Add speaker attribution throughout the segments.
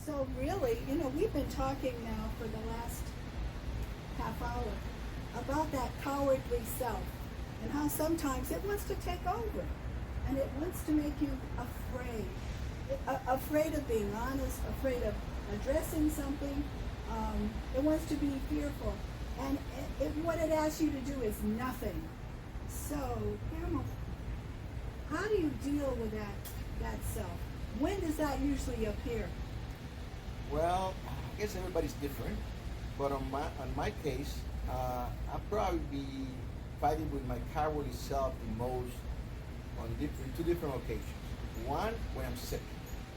Speaker 1: So really, we've been talking now for the last half hour about that cowardly self and how sometimes it wants to take over and it wants to make you afraid. Afraid of being honest, afraid of addressing something. It wants to be fearful. And what it asks you to do is nothing. So, how do you deal with that self? When does that usually appear?
Speaker 2: Well, I guess everybody's different, but on my case, I'll probably be fighting with my cowardly self the most on two different occasions. One, when I'm sick.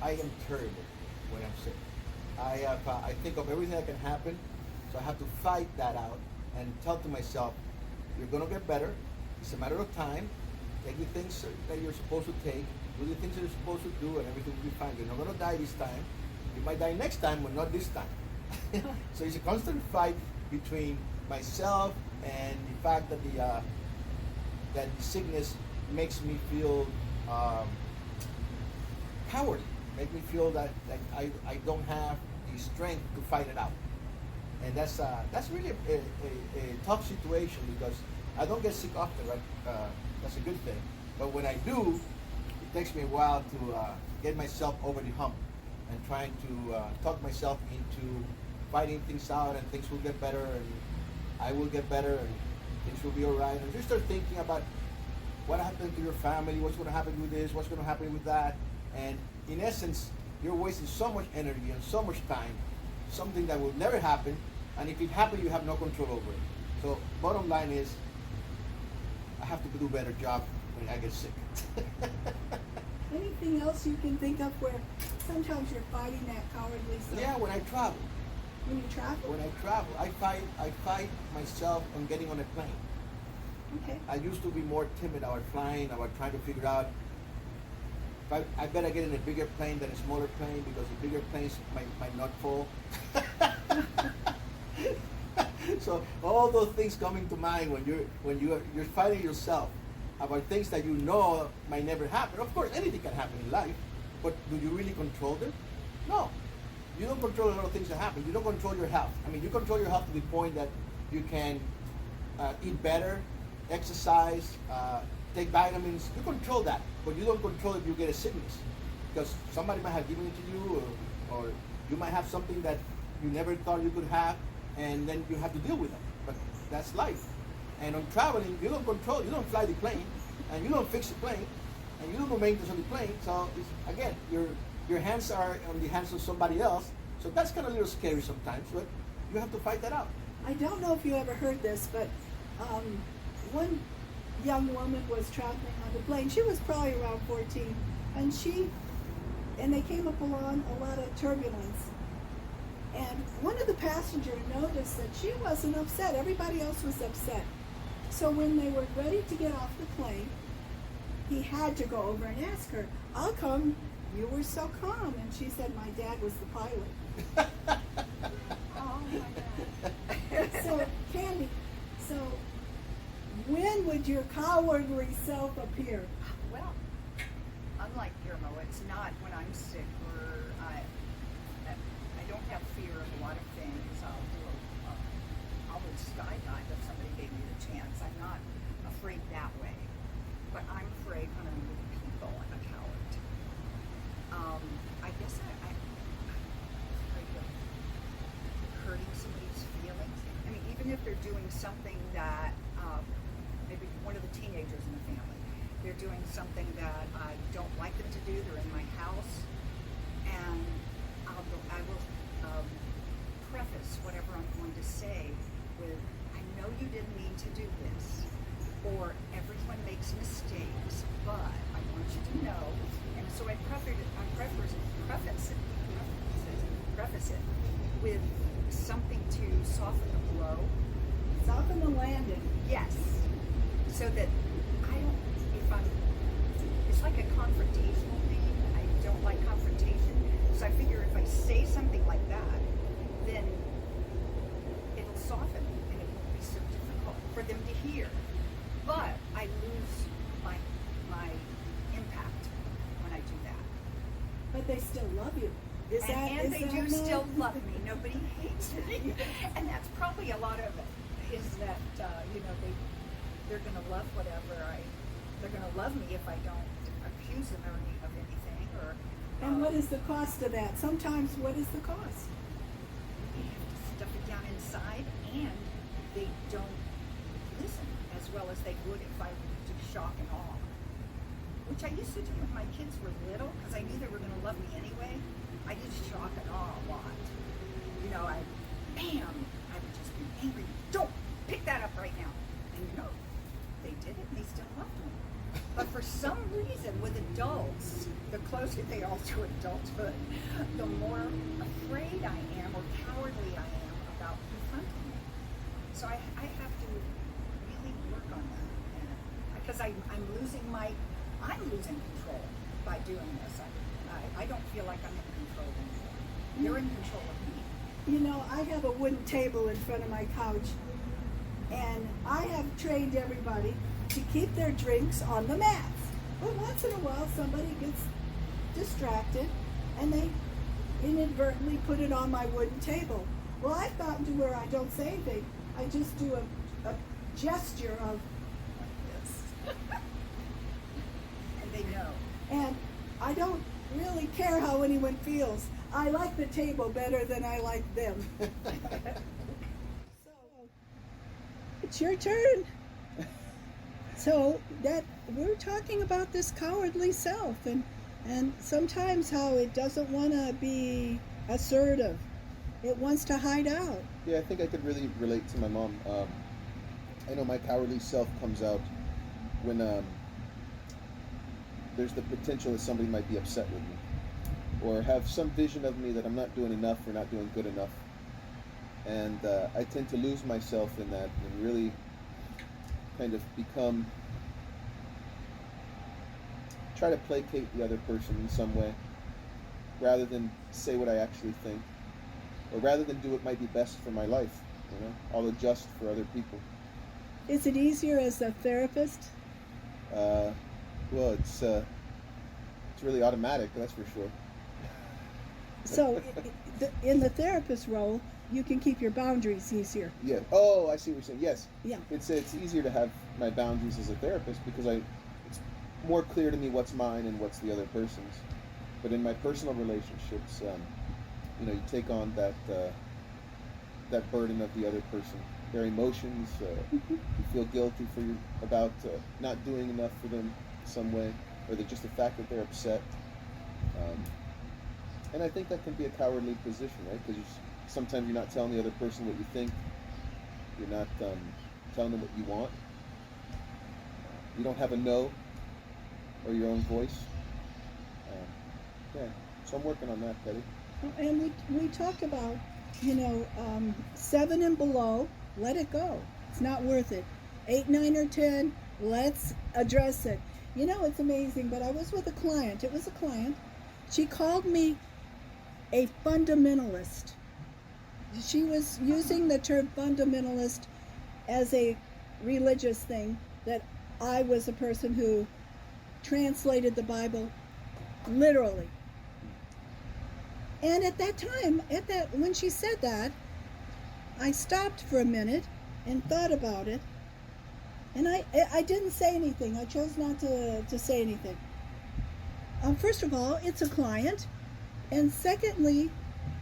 Speaker 2: I am terrible when I'm sick. I think of everything that can happen, so I have to fight that out and tell to myself, you're going to get better. It's a matter of time. Take the things that you're supposed to take, do the things that you're supposed to do, and everything will be fine. You're not going to die this time. You might die next time, but not this time. So it's a constant fight between myself and the fact that the sickness makes me feel cowardly, make me feel that I don't have the strength to fight it out. And that's really a tough situation because I don't get sick often, right? That's a good thing. But when I do, it takes me a while to get myself over the hump and trying to talk myself into fighting things out, and things will get better, and I will get better, and things will be all right. And you start thinking about what happened to your family, what's going to happen with this, what's going to happen with that. And in essence, you're wasting so much energy and so much time, something that will never happen, and if it happens, you have no control over it. So bottom line is, I have to do a better job when I get sick.
Speaker 1: Anything else you can think of where sometimes you're fighting that cowardly self?
Speaker 2: Yeah, when I travel.
Speaker 1: When you travel?
Speaker 2: When I travel, I fight myself on getting on a plane.
Speaker 1: Okay.
Speaker 2: I used to be more timid about flying, about trying to figure out if I better get in a bigger plane than a smaller plane because the bigger planes might not fall. So all those things coming to mind when you're fighting yourself about things that you know might never happen. Of course, anything can happen in life, but do you really control them? No. You don't control a lot of things that happen. You don't control your health. I mean, you control your health to the point that you can eat better, exercise, take vitamins. You control that, but you don't control if you get a sickness because somebody might have given it to you, or you might have something that you never thought you could have, and then you have to deal with it. But that's life. And on traveling, you don't control, you don't fly the plane, and you don't fix the plane, and you don't do maintenance on the plane. So again, your hands are on the hands of somebody else. So that's kind of a little scary sometimes, but you have to fight that out.
Speaker 1: I don't know if you ever heard this, but one young woman was traveling on the plane. She was probably around 14, and they came up along a lot of turbulence. And one of the passengers noticed that she wasn't upset. Everybody else was upset. So when they were ready to get off the plane, he had to go over and ask her, "How come you were so calm?" And she said, "My dad was the pilot."
Speaker 3: Oh my God.
Speaker 1: So, Candy, when would your cowardly self appear?
Speaker 3: Well, unlike Guillermo, it's not when I'm sick or I don't have fear of a lot of things. I would skydive if somebody gave me the chance. I'm not afraid that way, but I'm afraid when I'm with people. I'm a coward. I guess I'm afraid of hurting somebody's feelings. I mean, even if they're doing something that maybe one of the teenagers in the family, they're doing something that I don't like them to do. They're in my house, and I will preface whatever I'm going to say with, "I know you didn't mean to do this," or "Everyone makes mistakes, but I want you to know." And so I preface it with something to soften the blow.
Speaker 1: Soften the landing.
Speaker 3: Yes. So that I don't, it's like a confrontational thing. I don't like confrontation. So I figure if I say something like that, then it'll soften and it won't be so difficult for them to hear. But I lose my impact when I do that.
Speaker 1: But they still love you. Is that
Speaker 3: and they do
Speaker 1: not-
Speaker 3: still love me. Nobody hates me, and that's probably a lot of it. Is that they're gonna love they're gonna love me if I don't accuse them of anything or.
Speaker 1: And what is the cost of that? Sometimes, what is the cost?
Speaker 3: You have to stuff it down inside, and they don't listen as well as they would if I would do shock and awe, which I used to do when my kids were little because I knew they were going to love me anyway. I did shock and awe a lot. I would just be angry. Don't pick that up right now. And they did it and they still loved me. But for some reason, with adults, the closer they are to adulthood, the more afraid I am or cowardly I am about confronting it. So I have to really work on that. Because I'm losing control by doing this. I don't feel like I'm in control anymore. You're in control of me.
Speaker 1: I have a wooden table in front of my couch, and I have trained everybody to keep their drinks on the mats. But once in a while, somebody gets distracted, and they inadvertently put it on my wooden table. Well, I've gotten to where I don't say anything. I just do a gesture of this.
Speaker 3: And they know.
Speaker 1: And I don't really care how anyone feels. I like the table better than I like them. So, it's your turn. So that we're talking about this cowardly self and sometimes how it doesn't want to be assertive. It wants to hide out.
Speaker 4: Yeah, I think I could really relate to my mom. I know my cowardly self comes out when there's the potential that somebody might be upset with me or have some vision of me that I'm not doing enough or not doing good enough. And I tend to lose myself in that and really kind of try to placate the other person in some way rather than say what I actually think, or rather than do what might be best for my life. I'll adjust for other people.
Speaker 1: Is it easier as a therapist?
Speaker 4: Well, it's really automatic, that's for sure.
Speaker 1: So in the therapist role, you can keep your boundaries easier.
Speaker 4: Yeah. Oh, I see what you're saying. Yes.
Speaker 1: Yeah.
Speaker 4: It's easier to have my boundaries as a therapist because it's more clear to me what's mine and what's the other person's. But in my personal relationships, you take on that burden of the other person, their emotions. You feel guilty about not doing enough for them in some way, or just the fact that they're upset. And I think that can be a cowardly position, right? Because sometimes you're not telling the other person what you think. You're not telling them what you want. You don't have a no or your own voice. Yeah, so I'm working on that, Betty.
Speaker 1: And we talked about, 7 and below, let it go. It's not worth it. 8, 9, or 10, let's address it. It's amazing, but I was with a client. It was a client. She called me a fundamentalist. She was using the term fundamentalist as a religious thing, that I was a person who translated the Bible literally. And at that time, when she said that, I stopped for a minute and thought about it. And I didn't say anything. I chose not to say anything. First of all, it's a client. And secondly,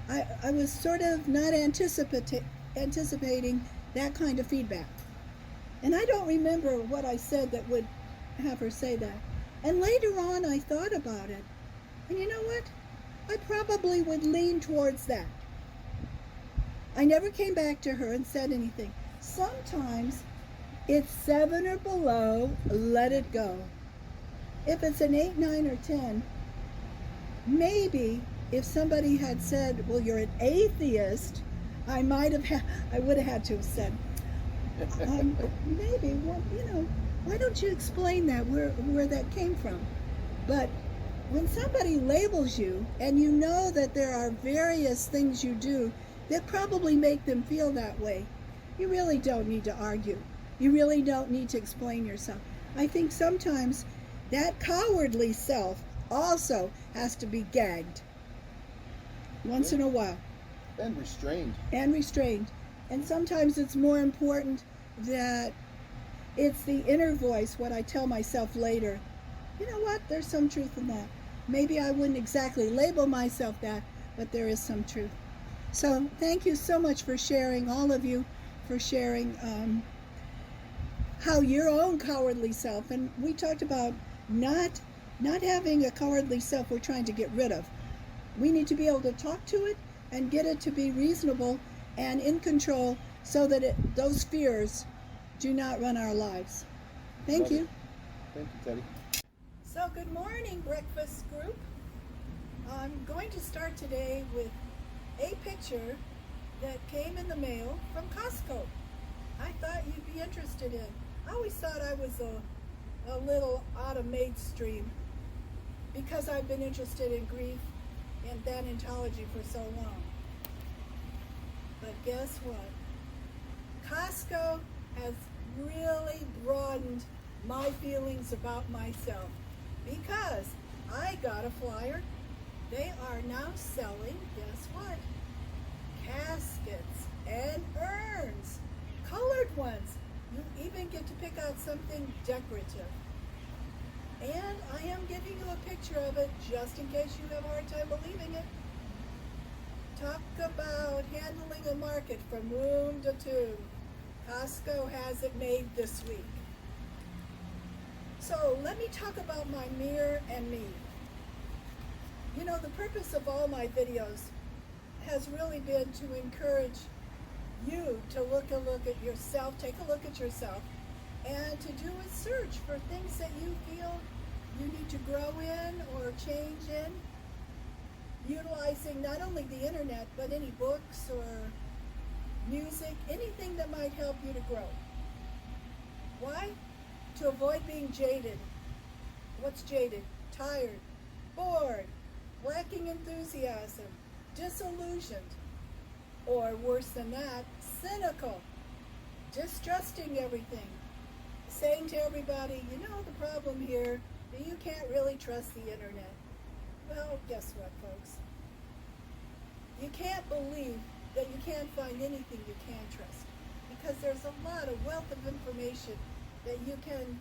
Speaker 1: I was sort of not anticipating that kind of feedback. And I don't remember what I said that would have her say that. And later on, I thought about it. And you know what? I probably would lean towards that. I never came back to her and said anything. Sometimes it's 7 or below, let it go. If it's an 8, 9, or 10, maybe if somebody had said, well, you're an atheist, I would have had to have said, maybe, well, why don't you explain that, where that came from? But when somebody labels you and you know that there are various things you do that probably make them feel that way, you really don't need to argue. You really don't need to explain yourself. I think sometimes that cowardly self also has to be gagged. once in a while.
Speaker 4: And restrained.
Speaker 1: And restrained. And sometimes it's more important that it's the inner voice, what I tell myself later. You know what? There's some truth in that. Maybe I wouldn't exactly label myself that, but there is some truth. So thank you so much for sharing, all of you, for sharing how your own cowardly self, and we talked about not having a cowardly self we're trying to get rid of. We need to be able to talk to it and get it to be reasonable and in control so that those fears do not run our lives. Thank
Speaker 4: Love
Speaker 1: you.
Speaker 4: it. Thank you, Teddy.
Speaker 1: So good morning, breakfast group. I'm going to start today with a picture that came in the mail from Costco. I thought you'd be interested in. I always thought I was a little out of mainstream because I've been interested in grief and thanatology for so long. But guess what? Costco has really broadened my feelings about myself because I got a flyer. They are now selling, guess what? Caskets and urns, colored ones. You even get to pick out something decorative. And I am giving you a picture of it just in case you have a hard time believing it. Talk about handling a market from womb to tomb. Costco has it made this week. So let me talk about my mirror and me. You know, the purpose of all my videos has really been to encourage you to look at yourself, take a look at yourself, and to do a search for things that you feel you need to grow in or change in, utilizing not only the internet, but any books or music, anything that might help you to grow. Why? To avoid being jaded. What's jaded? Tired, bored, lacking enthusiasm, disillusioned, or worse than that, cynical, distrusting everything, saying to everybody, you know the problem here, you can't really trust the internet. Well, guess what, folks? You can't believe that you can't find anything you can trust because there's a lot of wealth of information that you can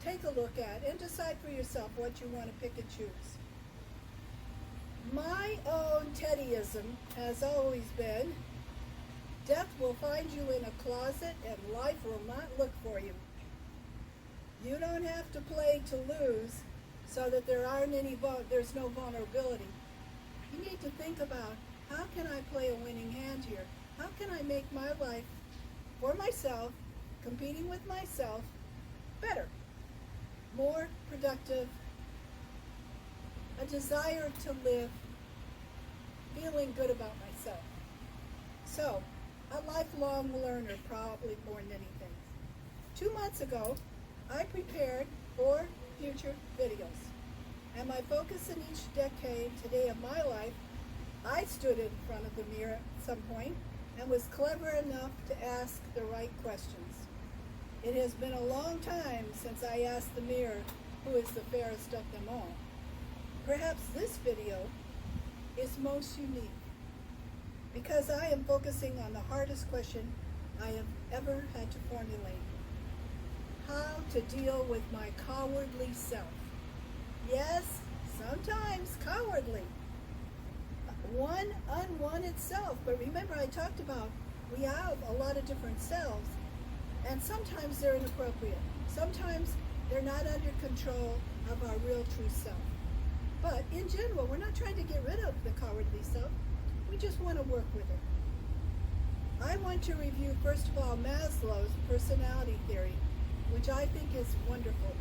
Speaker 1: take a look at and decide for yourself what you want to pick and choose. My own Teddyism has always been, death will find you in a closet and life will not look for you. You don't have to play to lose so that there's no vulnerability. You need to think about, how can I play a winning hand here? How can I make my life for myself, competing with myself, better, more productive, a desire to live feeling good about myself. So, a lifelong learner, probably more than anything. 2 months ago, I prepared 4 future videos. And my focus in each decade today of my life, I stood in front of the mirror at some point and was clever enough to ask the right questions. It has been a long time since I asked the mirror, who is the fairest of them all. Perhaps this video is most unique because I am focusing on the hardest question I have ever had to formulate. How to deal with my cowardly self. Yes, sometimes cowardly. One unwanted self, but remember I talked about we have a lot of different selves, and sometimes they're inappropriate. Sometimes they're not under control of our real true self. But in general, we're not trying to get rid of the cowardly self. We just want to work with it. I want to review, first of all, Maslow's personality theory, which I think is wonderful.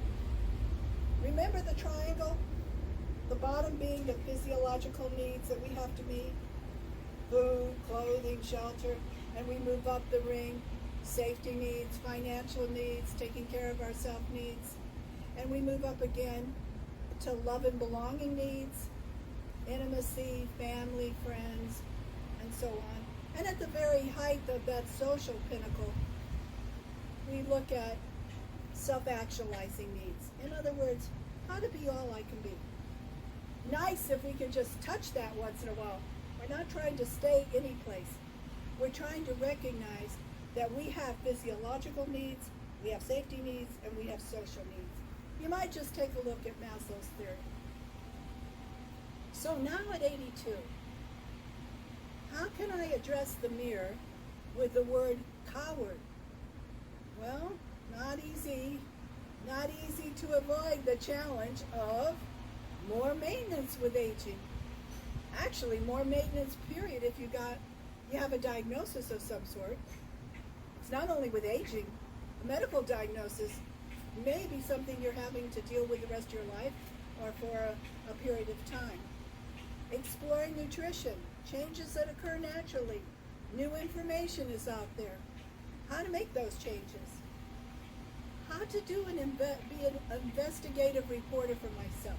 Speaker 1: Remember the triangle? The bottom being the physiological needs that we have to meet. Food, clothing, shelter. And we move up the ring. Safety needs, financial needs, taking care of ourselves needs. And we move up again to love and belonging needs, intimacy, family, friends, and so on. And at the very height of that social pinnacle, we look at self-actualizing needs. In other words, how to be all I can be. Nice if we could just touch that once in a while, We're not trying to stay any place. We're trying to recognize that we have physiological needs, we have safety needs, and we have social needs. You might just take a look at Maslow's theory. So now at 82, how can I address the mirror with the word coward? Well, not easy. Not easy to avoid the challenge of more maintenance with aging. Actually, more maintenance, period, if you have a diagnosis of some sort. It's not only with aging. A medical diagnosis may be something you're having to deal with the rest of your life or for a period of time. Exploring nutrition, changes that occur naturally. New information is out there. How to make those changes. How to be an investigative reporter for myself.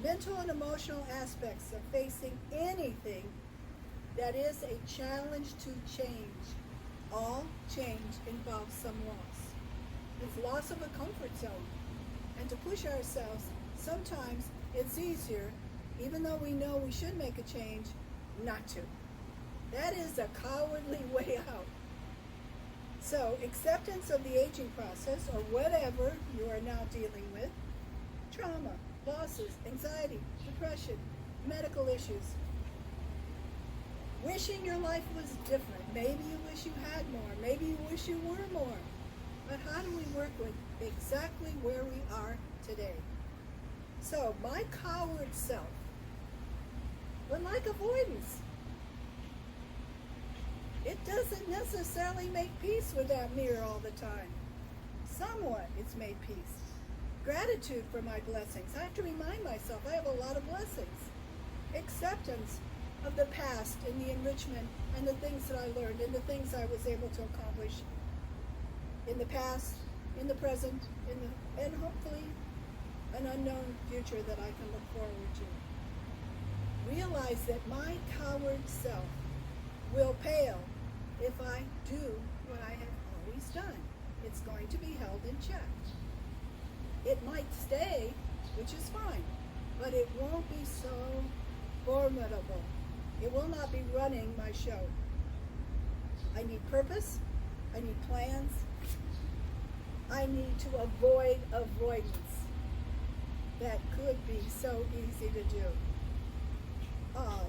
Speaker 1: Mental and emotional aspects of facing anything that is a challenge to change. All change involves some loss. It's loss of a comfort zone. And to push ourselves, sometimes it's easier, even though we know we should make a change, not to. That is a cowardly way out. So, acceptance of the aging process, or whatever you are now dealing with, trauma, losses, anxiety, depression, medical issues. Wishing your life was different. Maybe you wish you had more. Maybe you wish you were more. But how do we work with exactly where we are today? So, my coward self would like avoidance. It doesn't necessarily make peace with that mirror all the time. Somewhat it's made peace. Gratitude for my blessings. I have to remind myself I have a lot of blessings. Acceptance of the past and the enrichment and the things that I learned and the things I was able to accomplish in the past, in the present, and hopefully an unknown future that I can look forward to. Realize that my coward self will pale if I do what I have always done. It's going to be held in check. It might stay, which is fine, but it won't be so formidable. It will not be running my show. I need purpose. I need plans. I need to avoid avoidance. That could be so easy to do.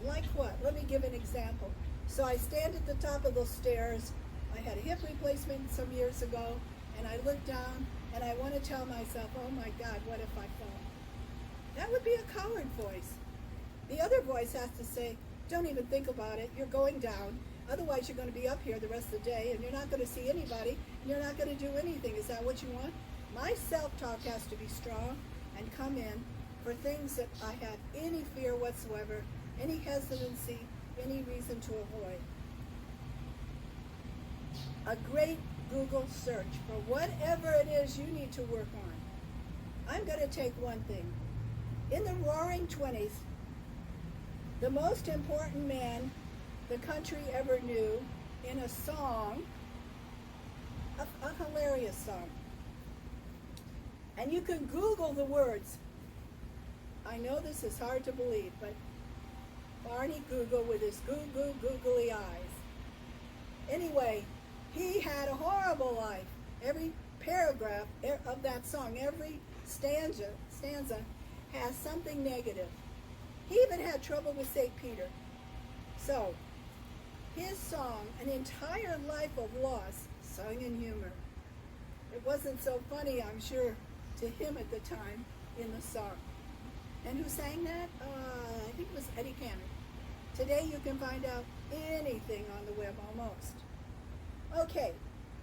Speaker 1: Like what? Let me give an example. So I stand at the top of those stairs. I had a hip replacement some years ago, and I look down, and I want to tell myself, oh my God, what if I fall? That would be a coward voice. The other voice has to say, don't even think about it. You're going down. Otherwise, you're going to be up here the rest of the day, and you're not going to see anybody, and you're not going to do anything. Is that what you want? My self-talk has to be strong and come in for things that I have any fear whatsoever, any hesitancy, any reason to avoid. A great Google search for whatever it is you need to work on. I'm going to take one thing. In the roaring 20s, the most important man the country ever knew, in a song, a hilarious song. And you can Google the words. I know this is hard to believe, but Barney Google with his googly eyes. Anyway, he had a horrible life. Every paragraph of that song, every stanza has something negative. He even had trouble with St. Peter. So, his song, an entire life of loss, sung in humor. It wasn't so funny, I'm sure, to him at the time in the song. And who sang that? I think it was Eddie Cannon. Today you can find out anything on the web almost. Okay,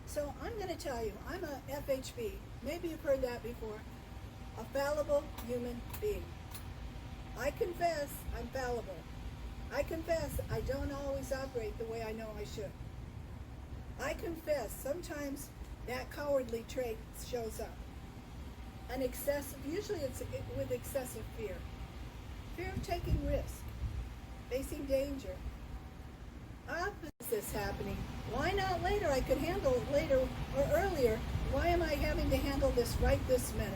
Speaker 1: so I'm going to tell you, I'm a FHB. Maybe you've heard that before. A fallible human being. I confess I'm fallible. I confess I don't always operate the way I know I should. I confess sometimes that cowardly trait shows up. Usually it's with excessive fear. Fear of taking risk, facing danger. Opposites happening. Why not later? I could handle it later or earlier. Why am I having to handle this right this minute?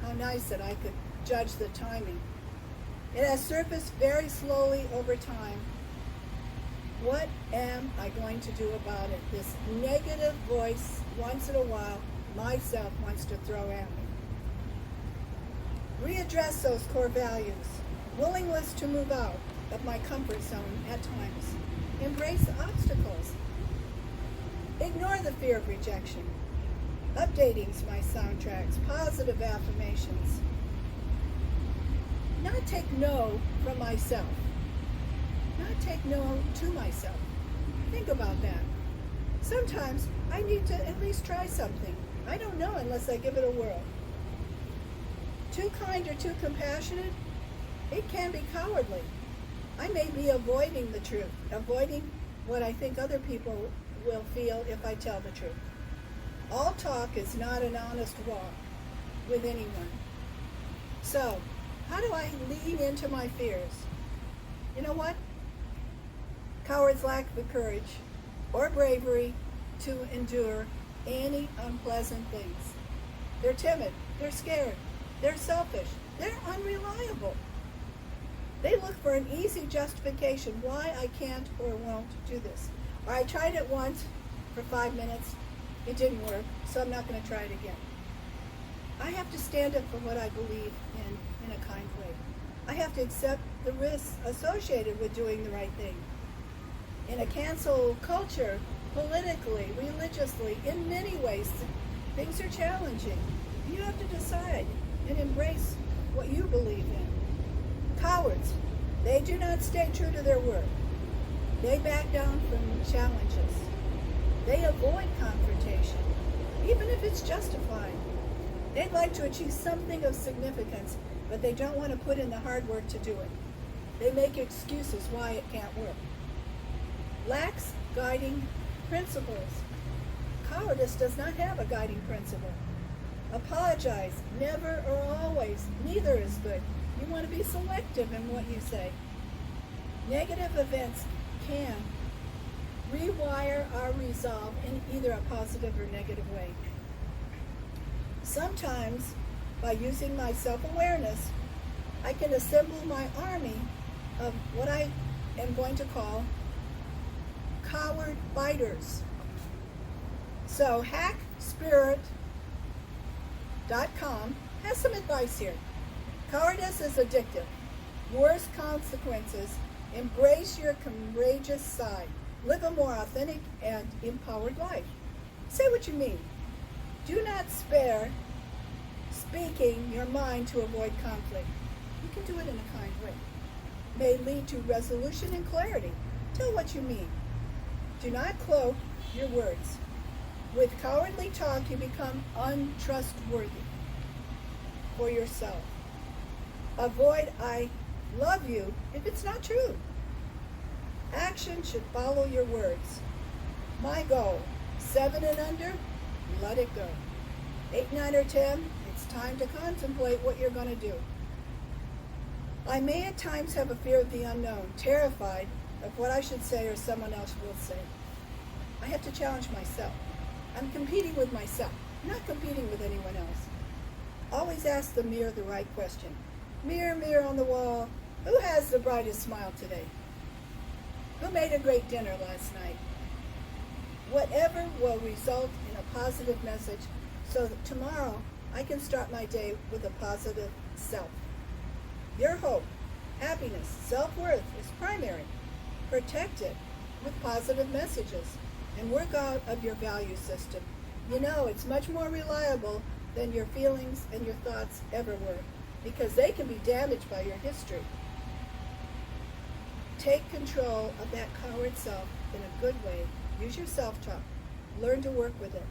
Speaker 1: How nice that I could judge the timing. It has surfaced very slowly over time. What am I going to do about it? This negative voice, once in a while, myself wants to throw at me. Readdress those core values. Willingness to move out of my comfort zone at times. Embrace obstacles. Ignore the fear of rejection. Updating my soundtracks. Positive affirmations. Not take no from myself. Not take no to myself. Think about that. Sometimes I need to at least try something. I don't know unless I give it a whirl. Too kind or too compassionate? It can be cowardly. I may be avoiding the truth, avoiding what I think other people will feel if I tell the truth. All talk is not an honest walk with anyone. So, how do I lean into my fears? You know what? Cowards lack the courage or bravery to endure any unpleasant things. They're timid, they're scared, they're selfish, they're unreliable. They look for an easy justification why I can't or won't do this. Or I tried it once for 5 minutes, it didn't work, so I'm not going to try it again. I have to stand up for what I believe in a kind way. I have to accept the risks associated with doing the right thing. In a cancel culture, politically, religiously, in many ways, things are challenging. You have to decide and embrace what you believe in. Cowards, they do not stay true to their word. They back down from challenges. They avoid confrontation, even if it's justified. They'd like to achieve something of significance, but they don't want to put in the hard work to do it. They make excuses why it can't work. Lacks guiding principles. Cowardice does not have a guiding principle. Apologize, never or always, neither is good. You want to be selective in what you say. Negative events can rewire our resolve in either a positive or negative way. Sometimes, by using my self-awareness, I can assemble my army of what I am going to call coward biters. So hackspirit.com has some advice here. Cowardice is addictive. Worst consequences. Embrace your courageous side. Live a more authentic and empowered life. Say what you mean. Do not spare speaking your mind to avoid conflict. You can do it in a kind way. May lead to resolution and clarity. Tell what you mean. Do not cloak your words. With cowardly talk, you become untrustworthy for yourself. Avoid I love you if it's not true. Action should follow your words. My goal, 7 and under, let it go. 8, 9, or 10, it's time to contemplate what you're going to do. I may at times have a fear of the unknown, terrified of what I should say or someone else will say. I have to challenge myself. I'm competing with myself, not competing with anyone else. Always ask the mirror the right question. Mirror, mirror on the wall, who has the brightest smile today? Who made a great dinner last night? Whatever will result in a positive message so that tomorrow I can start my day with a positive self. Your hope, happiness, self-worth is primary. Protect it with positive messages and work out of your value system. You know, it's much more reliable than your feelings and your thoughts ever were, because they can be damaged by your history. Take control of that coward self in a good way. Use your self-talk. Learn to work with it.